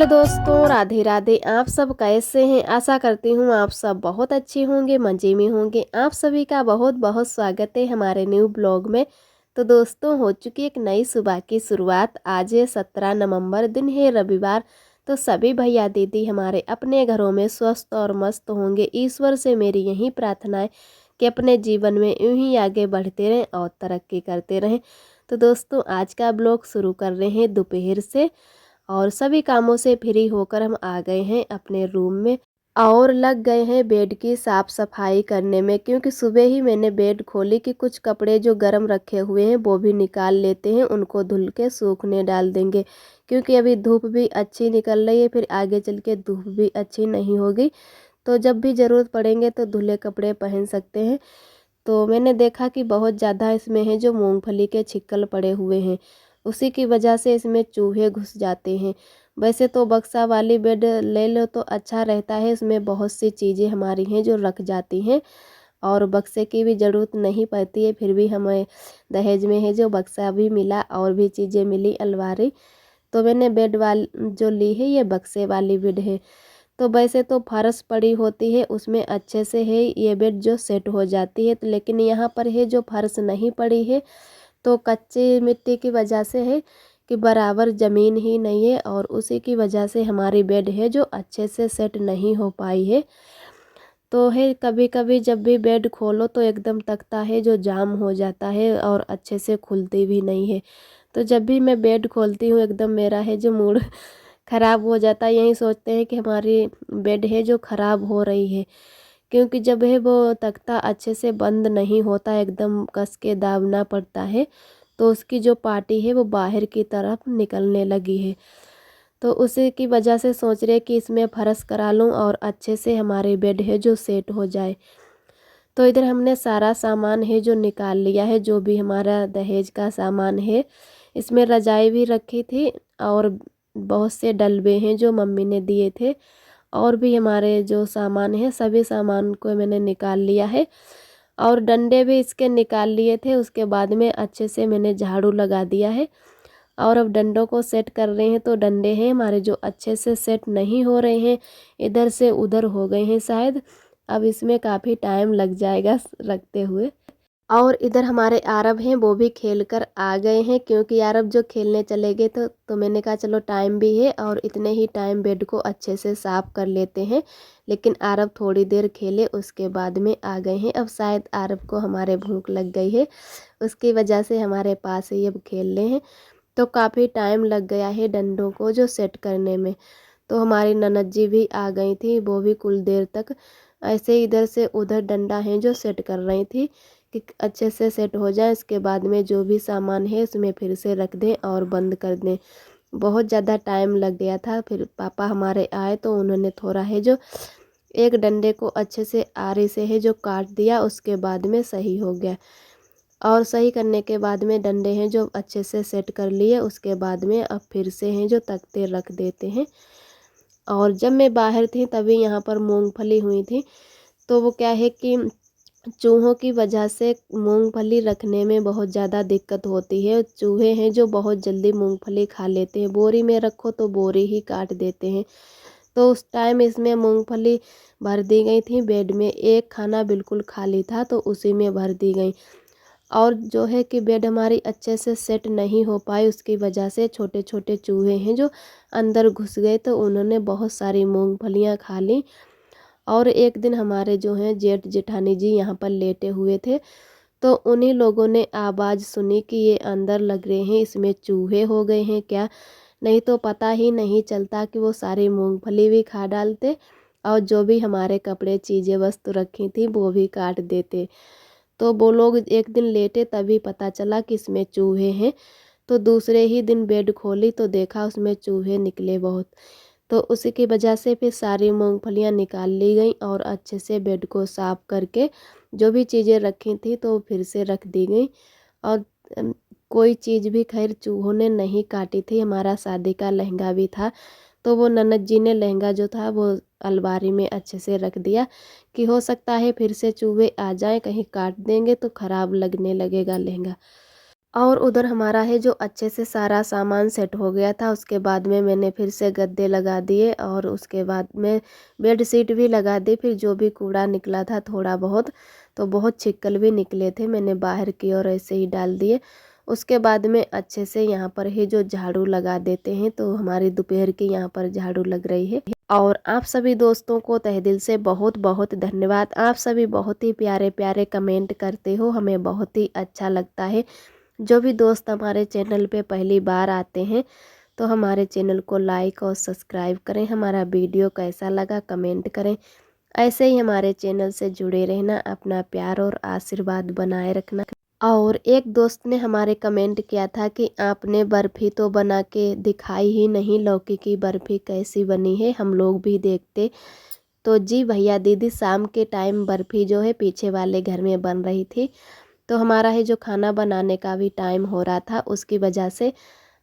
Hello दोस्तों, राधे राधे। आप सब कैसे हैं? आशा करती हूँ आप सब बहुत अच्छे होंगे, मज़े में होंगे। आप सभी का बहुत बहुत स्वागत है हमारे न्यू ब्लॉग में। तो दोस्तों, हो चुकी एक नई सुबह की शुरुआत। आज है 17 नवंबर, दिन है रविवार। तो सभी भैया दीदी हमारे अपने घरों में स्वस्थ और मस्त होंगे। ईश्वर से मेरी यही प्रार्थना है कि अपने जीवन में यूं ही आगे बढ़ते रहें और तरक्की करते रहें। तो दोस्तों, आज का ब्लॉग शुरू कर रहे हैं दोपहर से, और सभी कामों से फ्री होकर हम आ गए हैं अपने रूम में और लग गए हैं बेड की साफ़ सफाई करने में। क्योंकि सुबह ही मैंने बेड खोली कि कुछ कपड़े जो गर्म रखे हुए हैं वो भी निकाल लेते हैं, उनको धुल के सूखने डाल देंगे। क्योंकि अभी धूप भी अच्छी निकल रही है, फिर आगे चल के धूप भी अच्छी नहीं होगी। तो जब भी ज़रूरत पड़ेंगे तो धुले कपड़े पहन सकते हैं। तो मैंने देखा कि बहुत ज़्यादा इसमें है जो मूंगफली के छिक्कल पड़े हुए हैं, उसी की वजह से इसमें चूहे घुस जाते हैं। वैसे तो बक्सा वाली बेड ले लो तो अच्छा रहता है, इसमें बहुत सी चीज़ें हमारी हैं जो रख जाती हैं और बक्से की भी ज़रूरत नहीं पड़ती है। फिर भी हमें दहेज में है जो बक्सा भी मिला और भी चीज़ें मिली, अलमारी। तो मैंने बेड वाल जो ली है ये बक्से वाली बेड है। तो वैसे तो फर्श पड़ी होती है उसमें अच्छे से है ये बेड जो सेट हो जाती है, तो लेकिन यहाँ पर है जो फर्श नहीं पड़ी है, तो कच्ची मिट्टी की वजह से है कि बराबर ज़मीन ही नहीं है, और उसी की वजह से हमारी बेड है जो अच्छे से सेट नहीं हो पाई है। तो है कभी कभी जब भी बेड खोलो तो एकदम तख्ता है जो जाम हो जाता है और अच्छे से खुलती भी नहीं है। तो जब भी मैं बेड खोलती हूँ एकदम मेरा है जो मूड ख़राब हो जाता है। यही सोचते हैं कि हमारी बेड है जो ख़राब हो रही है, क्योंकि जब है वो तख्ता अच्छे से बंद नहीं होता, एकदम कस के दाबना पड़ता है, तो उसकी जो पार्टी है वो बाहर की तरफ निकलने लगी है। तो उसी की वजह से सोच रहे कि इसमें फर्श करा लूँ और अच्छे से हमारे बेड है जो सेट हो जाए। तो इधर हमने सारा सामान है जो निकाल लिया है, जो भी हमारा दहेज का सामान है। इसमें रजाई भी रखी थी और बहुत से डलबे हैं जो मम्मी ने दिए थे, और भी हमारे जो सामान है सभी सामान को मैंने निकाल लिया है। और डंडे भी इसके निकाल लिए थे, उसके बाद में अच्छे से मैंने झाड़ू लगा दिया है। और अब डंडों को सेट कर रहे हैं, तो डंडे हैं हमारे जो अच्छे से सेट नहीं हो रहे हैं, इधर से उधर हो गए हैं शायद। अब इसमें काफ़ी टाइम लग जाएगा रखते हुए। और इधर हमारे आरब हैं वो भी खेल कर आ गए हैं, क्योंकि आरब जो खेलने चले गए तो मैंने कहा चलो टाइम भी है और इतने ही टाइम बेड को अच्छे से साफ़ कर लेते हैं। लेकिन आरब थोड़ी देर खेले उसके बाद में आ गए हैं। अब शायद आरब को हमारे भूख लग गई है, उसकी वजह से हमारे पास ही अब खेल रहे हैं। तो काफ़ी टाइम लग गया है डंडों को जो सेट करने में। तो हमारी ननद जी भी आ गई थी, वो भी कुछ देर तक ऐसे इधर से उधर डंडा है जो सेट कर रही थी कि अच्छे से सेट हो जाए। इसके बाद में जो भी सामान है उसमें फिर से रख दें और बंद कर दें। बहुत ज़्यादा टाइम लग गया था। फिर पापा हमारे आए तो उन्होंने थोड़ा है जो एक डंडे को अच्छे से आरी से है जो काट दिया, उसके बाद में सही हो गया। और सही करने के बाद में डंडे हैं जो अच्छे से सेट कर लिए, उसके बाद में अब फिर से हैं जो तख्ते रख देते हैं। और जब मैं बाहर थी तभी यहाँ पर मूंगफली हुई थी, तो वो क्या है कि चूहों की वजह से मूंगफली रखने में बहुत ज़्यादा दिक्कत होती है। चूहे हैं जो बहुत जल्दी मूंगफली खा लेते हैं, बोरी में रखो तो बोरी ही काट देते हैं। तो उस टाइम इसमें मूंगफली भर दी गई थी बेड में, एक खाना बिल्कुल खाली था तो उसी में भर दी गई। और जो है कि बेड हमारी अच्छे से सेट नहीं हो पाई, उसकी वजह से छोटे छोटे चूहे हैं जो अंदर घुस गए, तो उन्होंने बहुत सारी मूंगफलियाँ खा ली। और एक दिन हमारे जो हैं जेठ जेठानी जी यहाँ पर लेटे हुए थे, तो उन्हीं लोगों ने आवाज़ सुनी कि ये अंदर लग रहे हैं, इसमें चूहे हो गए हैं क्या। नहीं तो पता ही नहीं चलता कि वो सारी मूंगफली भी खा डालते और जो भी हमारे कपड़े चीज़ें वस्तु रखी थी वो भी काट देते। तो वो लोग एक दिन लेटे तभी पता चला कि इसमें चूहे हैं। तो दूसरे ही दिन बेड खोली तो देखा उसमें चूहे निकले बहुत। तो उसी की वजह से फिर सारी मूंगफलियाँ निकाल ली गई और अच्छे से बेड को साफ़ करके जो भी चीज़ें रखी थी तो फिर से रख दी गई। और कोई चीज़ भी खैर चूहों ने नहीं काटी थी। हमारा शादी का लहंगा भी था, तो वो ननद जी ने लहंगा जो था वो अलमारी में अच्छे से रख दिया कि हो सकता है फिर से चूहे आ जाएं, कहीं काट देंगे तो ख़राब लगने लगेगा लहंगा। और उधर हमारा है जो अच्छे से सारा सामान सेट हो गया था। उसके बाद में मैंने फिर से गद्दे लगा दिए और उसके बाद में बेड शीट भी लगा दी। फिर जो भी कूड़ा निकला था थोड़ा बहुत, तो बहुत छिक्कल भी निकले थे, मैंने बाहर की ओर ऐसे ही डाल दिए। उसके बाद में अच्छे से यहाँ पर ही जो झाड़ू लगा देते हैं, तो हमारी दोपहर की यहाँ पर झाड़ू लग रही है। और आप सभी दोस्तों को तहे दिल से बहुत बहुत धन्यवाद। आप सभी बहुत ही प्यारे प्यारे कमेंट करते हो, हमें बहुत ही अच्छा लगता है। जो भी दोस्त हमारे चैनल पे पहली बार आते हैं तो हमारे चैनल को लाइक और सब्सक्राइब करें। हमारा वीडियो कैसा लगा कमेंट करें। ऐसे ही हमारे चैनल से जुड़े रहना, अपना प्यार और आशीर्वाद बनाए रखना। और एक दोस्त ने हमारे कमेंट किया था कि आपने बर्फ़ी तो बना के दिखाई ही नहीं, लौकी की बर्फ़ी कैसी बनी है, हम लोग भी देखते। तो जी भैया दीदी, शाम के टाइम बर्फ़ी जो है पीछे वाले घर में बन रही थी, तो हमारा है जो खाना बनाने का भी टाइम हो रहा था, उसकी वजह से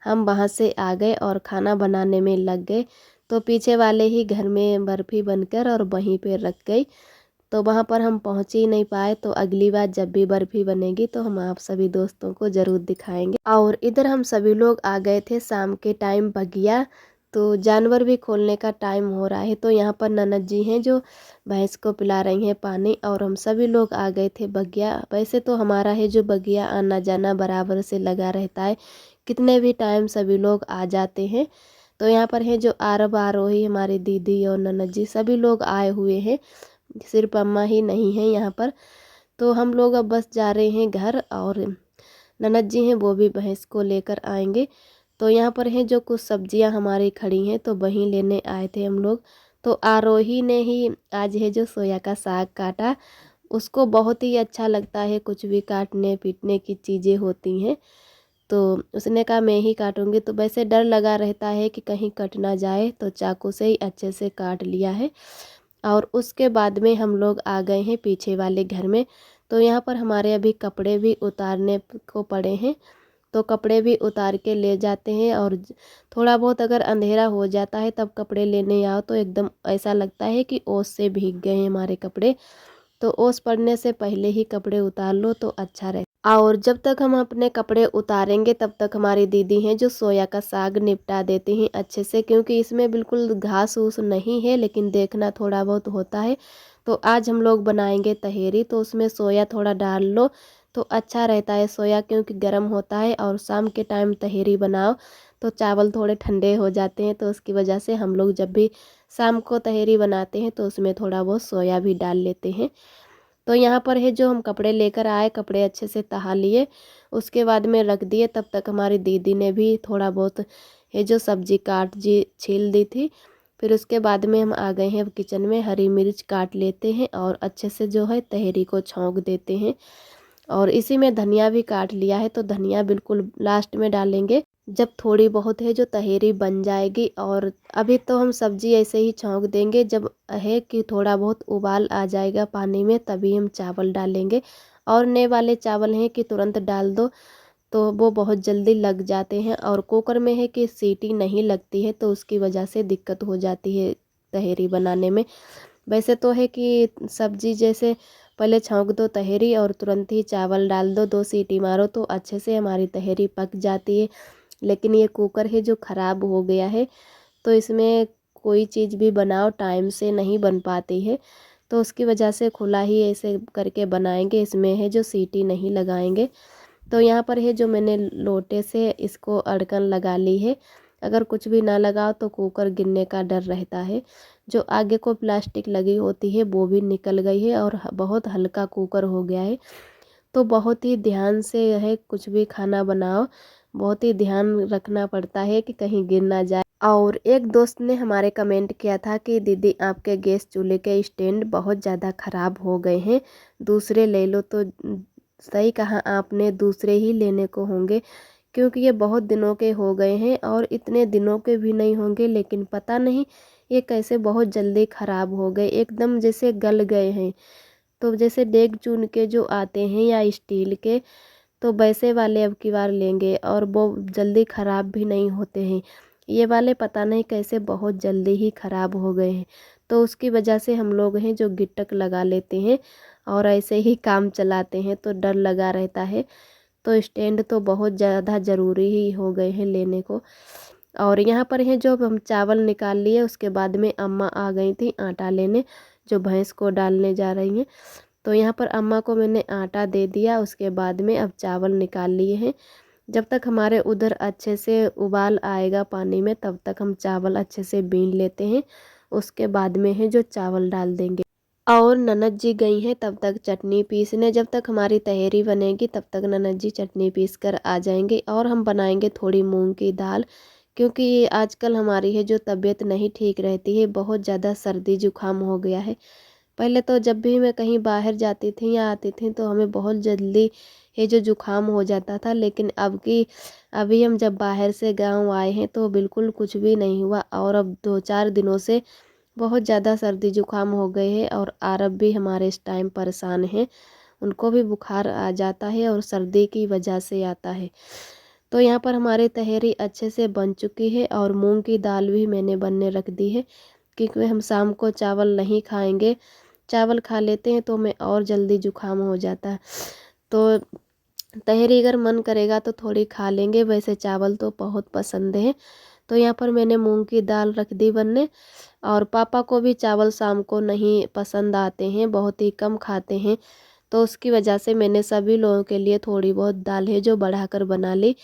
हम वहाँ से आ गए और खाना बनाने में लग गए। तो पीछे वाले ही घर में बर्फ़ी बनकर और वहीं पे रख गई, तो वहाँ पर हम पहुँच ही नहीं पाए। तो अगली बार जब भी बर्फ़ी बनेगी तो हम आप सभी दोस्तों को ज़रूर दिखाएंगे। और इधर हम सभी लोग आ गए थे शाम के टाइम बगिया, तो जानवर भी खोलने का टाइम हो रहा है। तो यहाँ पर ननद जी हैं जो भैंस को पिला रही हैं पानी, और हम सभी लोग आ गए थे बगिया। वैसे तो हमारा है जो बगिया आना जाना बराबर से लगा रहता है, कितने भी टाइम सभी लोग आ जाते हैं। तो यहाँ पर है जो आरब आरोही हमारी दीदी और ननद जी सभी लोग आए हुए हैं, सिर्फ अम्मा ही नहीं है यहाँ पर। तो हम लोग अब बस जा रहे हैं घर, और ननद जी हैं वो भी भैंस को लेकर आएंगे। तो यहाँ पर हैं जो कुछ सब्जियां हमारी खड़ी हैं, तो वहीं लेने आए थे हम लोग। तो आरोही ने ही आज है जो सोया का साग काटा, उसको बहुत ही अच्छा लगता है, कुछ भी काटने पीटने की चीज़ें होती हैं तो उसने कहा मैं ही काटूंगी। तो वैसे डर लगा रहता है कि कहीं कट ना जाए, तो चाकू से ही अच्छे से काट लिया है। और उसके बाद में हम लोग आ गए हैं पीछे वाले घर में। तो यहाँ पर हमारे अभी कपड़े भी उतारने को पड़े हैं, तो कपड़े भी उतार के ले जाते हैं। और थोड़ा बहुत अगर अंधेरा हो जाता है तब कपड़े लेने आओ तो एकदम ऐसा लगता है कि ओस से भीग गए हैं हमारे कपड़े। तो ओस पड़ने से पहले ही कपड़े उतार लो तो अच्छा रहे। और जब तक हम अपने कपड़े उतारेंगे तब तक हमारी दीदी हैं जो सोया का साग निपटा देती हैं अच्छे से, क्योंकि इसमें बिल्कुल घास फूस नहीं है, लेकिन देखना थोड़ा बहुत होता है। तो आज हम लोग बनाएंगे तहेरी, तो उसमें सोया थोड़ा डाल लो तो अच्छा रहता है सोया, क्योंकि गर्म होता है। और शाम के टाइम तहेरी बनाओ तो चावल थोड़े ठंडे हो जाते हैं, तो उसकी वजह से हम लोग जब भी शाम को तहेरी बनाते हैं तो उसमें थोड़ा बहुत सोया भी डाल लेते हैं। तो यहाँ पर है जो हम कपड़े लेकर आए, कपड़े अच्छे से तहा लिए, उसके बाद में रख दिए। तब तक हमारी दीदी ने भी थोड़ा बहुत है जो सब्जी काट जी छील दी थी। फिर उसके बाद में हम आ गए हैं अब किचन में, हरी मिर्च काट लेते हैं और अच्छे से जो है तहेरी को छौंक देते हैं। और इसी में धनिया भी काट लिया है, तो धनिया बिल्कुल लास्ट में डालेंगे जब थोड़ी बहुत है जो तहेरी बन जाएगी। और अभी तो हम सब्जी ऐसे ही छौंक देंगे, जब है कि थोड़ा बहुत उबाल आ जाएगा पानी में तभी हम चावल डालेंगे। और नए वाले चावल हैं कि तुरंत डाल दो तो वो बहुत जल्दी लग जाते हैं, और कुकर में है कि सीटी नहीं लगती है, तो उसकी वजह से दिक्कत हो जाती है तहेरी बनाने में। वैसे तो है कि सब्जी जैसे पहले छौंक दो तहेरी और तुरंत ही चावल डाल दो, 2 सीटी मारो तो अच्छे से हमारी तहेरी पक जाती है। लेकिन ये कुकर है जो ख़राब हो गया है, तो इसमें कोई चीज़ भी बनाओ टाइम से नहीं बन पाती है, तो उसकी वजह से खुला ही ऐसे करके बनाएंगे, इसमें है जो सीटी नहीं लगाएंगे। तो यहाँ पर है जो मैंने लोटे से इसको अड़कन लगा ली है, अगर कुछ भी ना लगाओ तो कुकर गिरने का डर रहता है। जो आगे को प्लास्टिक लगी होती है वो भी निकल गई है और बहुत हल्का कुकर हो गया है। तो बहुत ही ध्यान से है कुछ भी खाना बनाओ, बहुत ही ध्यान रखना पड़ता है कि कहीं गिर ना जाए। और एक दोस्त ने हमारे कमेंट किया था कि दीदी आपके गैस चूल्हे के स्टैंड बहुत ज़्यादा ख़राब हो गए हैं, दूसरे ले लो। तो सही कहा आपने, दूसरे ही लेने को होंगे, क्योंकि ये बहुत दिनों के हो गए हैं और इतने दिनों के भी नहीं होंगे, लेकिन पता नहीं ये कैसे बहुत जल्दी ख़राब हो गए, एकदम जैसे गल गए हैं। तो जैसे देग चून के जो आते हैं या स्टील के, तो वैसे वाले अब की बार लेंगे, और वो जल्दी ख़राब भी नहीं होते हैं। ये वाले पता नहीं कैसे बहुत जल्दी ही ख़राब हो गए हैं, तो उसकी वजह से हम लोग हैं जो गिटक लगा लेते हैं और ऐसे ही काम चलाते हैं, तो डर लगा रहता है। तो स्टैंड तो बहुत ज़्यादा ज़रूरी ही हो गए हैं लेने को। और यहाँ पर है जो हम चावल निकाल लिए, उसके बाद में अम्मा आ गई थी आटा लेने, जो भैंस को डालने जा रही हैं। तो यहाँ पर अम्मा को मैंने आटा दे दिया, उसके बाद में अब चावल निकाल लिए हैं। जब तक हमारे उधर अच्छे से उबाल आएगा पानी में, तब तक हम चावल अच्छे से बीन लेते हैं, उसके बाद में है जो चावल डाल देंगे। और ननद जी गई हैं तब तक चटनी पीसने, जब तक हमारी तहरी बनेगी तब तक ननद जी चटनी पीस कर आ जाएंगे और हम बनाएंगे थोड़ी मूंग की दाल। क्योंकि आजकल हमारी है जो तबीयत नहीं ठीक रहती है, बहुत ज़्यादा सर्दी जुकाम हो गया है। पहले तो जब भी मैं कहीं बाहर जाती थी या आती थी तो हमें बहुत जल्दी ये जो जुकाम हो जाता था, लेकिन अभी हम जब बाहर से गांव आए हैं तो बिल्कुल कुछ भी नहीं हुआ। और अब 2-4 दिनों से बहुत ज़्यादा सर्दी जुकाम हो गए हैं और आरब भी हमारे इस टाइम परेशान हैं, उनको भी बुखार आ जाता है और सर्दी की वजह से आता है। तो यहाँ पर हमारी तहरी अच्छे से बन चुकी है और मूंग की दाल भी मैंने बनने रख दी है, क्योंकि हम शाम को चावल नहीं खाएंगे। चावल खा लेते हैं तो हमें और जल्दी जुकाम हो जाता है। तो तहरी अगर मन करेगा तो थोड़ी खा लेंगे, वैसे चावल तो बहुत पसंद है। तो यहाँ पर मैंने मूंग की दाल रख दी बनने। और पापा को भी चावल शाम को नहीं पसंद आते हैं, बहुत ही कम खाते हैं। तो उसकी वजह से मैंने सभी लोगों के लिए थोड़ी बहुत दाल है जो बढ़ाकर बना ली,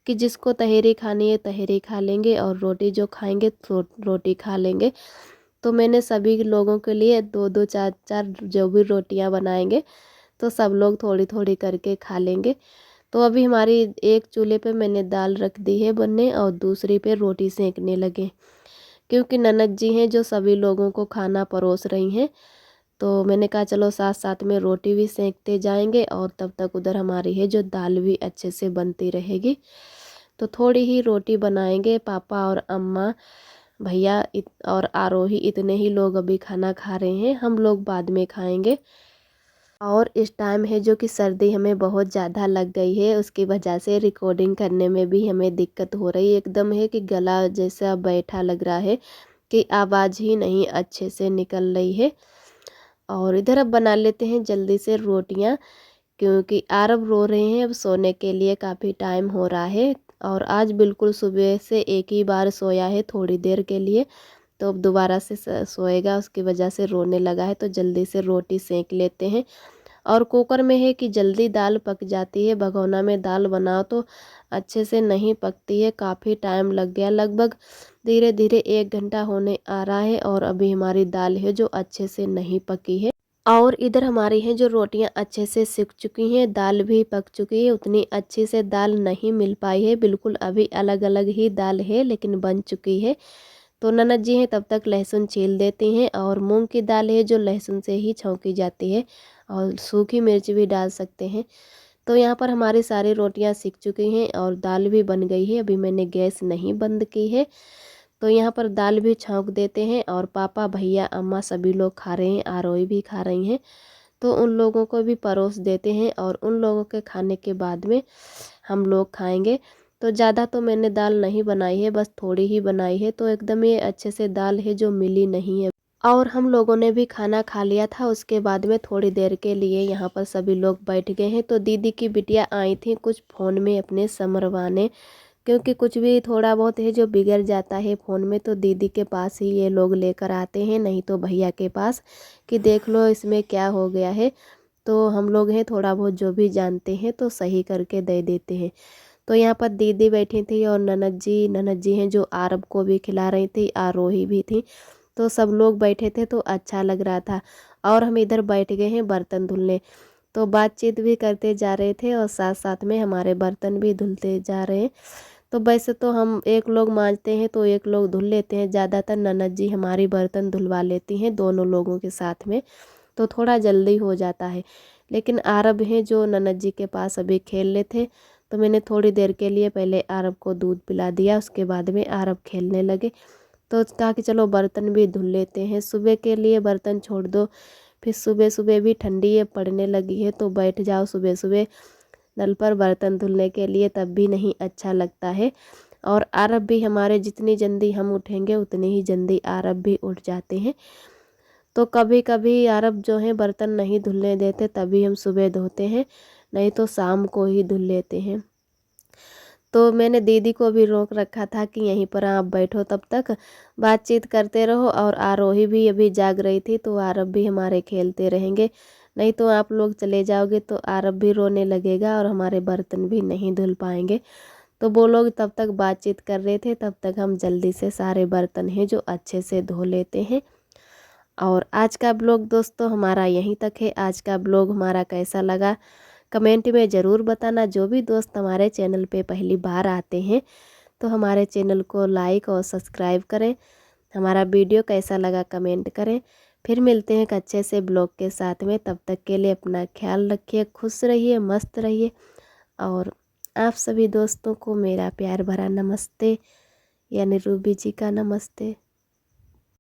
कि जिसको तहरी खानी है तहरी खा लेंगे और रोटी जो खाएंगे तो रोटी खा लेंगे। तो मैंने सभी लोगों के लिए 2-2 4-4 जो भी रोटियां बनाएंगे तो सब लोग थोड़ी थोड़ी करके खा लेंगे। तो अभी हमारी एक चूल्हे पे मैंने दाल रख दी है बनने और दूसरी पे रोटी सेंकने लगे, क्योंकि ननद जी हैं जो सभी लोगों को खाना परोस रही हैं। तो मैंने कहा चलो साथ साथ में रोटी भी सेंकते जाएंगे और तब तक उधर हमारी है जो दाल भी अच्छे से बनती रहेगी। तो थोड़ी ही रोटी बनाएंगे, पापा और अम्मा, भैया और आरोही, इतने ही लोग अभी खाना खा रहे हैं, हम लोग बाद में खाएंगे। और इस टाइम है जो कि सर्दी हमें बहुत ज़्यादा लग गई है, उसकी वजह से रिकॉर्डिंग करने में भी हमें दिक्कत हो रही है। एकदम है कि गला जैसा बैठा लग रहा है, कि आवाज़ ही नहीं अच्छे से निकल रही है। और इधर अब बना लेते हैं जल्दी से रोटियां, क्योंकि आरब रो रहे हैं अब सोने के लिए, काफ़ी टाइम हो रहा है। और आज बिल्कुल सुबह से एक ही बार सोया है थोड़ी देर के लिए, तो अब दोबारा से सोएगा, उसकी वजह से रोने लगा है। तो जल्दी से रोटी सेंक लेते हैं। और कुकर में है कि जल्दी दाल पक जाती है, भगोना में दाल बनाओ तो अच्छे से नहीं पकती है, काफ़ी टाइम लग गया, लगभग धीरे धीरे 1 घंटा होने आ रहा है और अभी हमारी दाल है जो अच्छे से नहीं पकी है। और इधर हमारी हैं जो रोटियां अच्छे से सिक चुकी हैं, दाल भी पक चुकी है, उतनी अच्छी से दाल नहीं मिल पाई है, बिल्कुल अभी अलग अलग ही दाल है लेकिन बन चुकी है। तो ननद जी हैं तब तक लहसुन छील देती हैं, और मूंग की दाल है जो लहसुन से ही छौंकी जाती है, और सूखी मिर्च भी डाल सकते हैं। तो यहाँ पर हमारी सारी रोटियां सिक चुकी हैं और दाल भी बन गई है, अभी मैंने गैस नहीं बंद की है। तो यहाँ पर दाल भी छौंक देते हैं और पापा, भैया, अम्मा सभी लोग खा रहे हैं, आरोही भी खा रही हैं। तो उन लोगों को भी परोस देते हैं और उन लोगों के खाने के बाद में हम लोग खाएंगे। तो ज़्यादा तो मैंने दाल नहीं बनाई है, बस थोड़ी ही बनाई है, तो एकदम ये अच्छे से दाल है जो मिली नहीं है। और हम लोगों ने भी खाना खा लिया था, उसके बाद में थोड़ी देर के लिए यहाँ पर सभी लोग बैठ गए हैं। तो दीदी की बिटिया आई थी कुछ फ़ोन में अपने समरवाने, क्योंकि कुछ भी थोड़ा बहुत है जो बिगड़ जाता है फ़ोन में तो दीदी के पास ही ये लोग लेकर आते हैं, नहीं तो भैया के पास, कि देख लो इसमें क्या हो गया है। तो हम लोग हैं थोड़ा बहुत जो भी जानते हैं तो सही करके दे देते हैं। तो यहाँ पर दीदी बैठी थी और ननद जी हैं जो आरब को भी खिला रही थी, आरोही भी थी। तो सब लोग बैठे थे तो अच्छा लग रहा था। और हम इधर बैठ गए हैं बर्तन धुलने, तो बातचीत भी करते जा रहे थे और साथ साथ में हमारे बर्तन भी धुलते जा रहे हैं। तो वैसे तो हम एक लोग मांजते हैं तो एक लोग धुल लेते हैं, ज़्यादातर ननद जी हमारी बर्तन धुलवा लेती हैं दोनों लोगों के साथ में, तो थोड़ा जल्दी हो जाता है। लेकिन आरब हैं जो ननद जी के पास अभी खेल रहे थे, तो मैंने थोड़ी देर के लिए पहले आरब को दूध पिला दिया, उसके बाद में आरब खेलने लगे। तो कहा कि चलो बर्तन भी धुल लेते हैं, सुबह के लिए बर्तन छोड़ दो, फिर सुबह सुबह भी ठंडी है पड़ने लगी है तो बैठ जाओ सुबह सुबह नल पर बर्तन धुलने के लिए, तब भी नहीं अच्छा लगता है। और आरब भी हमारे जितनी जल्दी हम उठेंगे उतनी ही जल्दी आरब भी उठ जाते हैं। तो कभी कभी आरब जो है बर्तन नहीं धुलने देते, तभी हम सुबह धोते हैं, नहीं तो शाम को ही धुल लेते हैं। तो मैंने दीदी को भी रोक रखा था कि यहीं पर आप बैठो, तब तक बातचीत करते रहो। और आरोही भी अभी जाग रही थी, तो आरब भी हमारे खेलते रहेंगे, नहीं तो आप लोग चले जाओगे तो आरब भी रोने लगेगा और हमारे बर्तन भी नहीं धुल पाएंगे। तो वो लोग तब तक बातचीत कर रहे थे, तब तक हम जल्दी से सारे बर्तन हैं जो अच्छे से धो लेते हैं। और आज का ब्लॉग दोस्तों हमारा यहीं तक है। आज का ब्लॉग हमारा कैसा लगा कमेंट में ज़रूर बताना। जो भी दोस्त हमारे चैनल पे पहली बार आते हैं तो हमारे चैनल को लाइक और सब्सक्राइब करें। हमारा वीडियो कैसा लगा कमेंट करें। फिर मिलते हैं एक अच्छे से ब्लॉग के साथ में। तब तक के लिए अपना ख्याल रखिए, खुश रहिए, मस्त रहिए। और आप सभी दोस्तों को मेरा प्यार भरा नमस्ते, यानी रूबी जी का नमस्ते।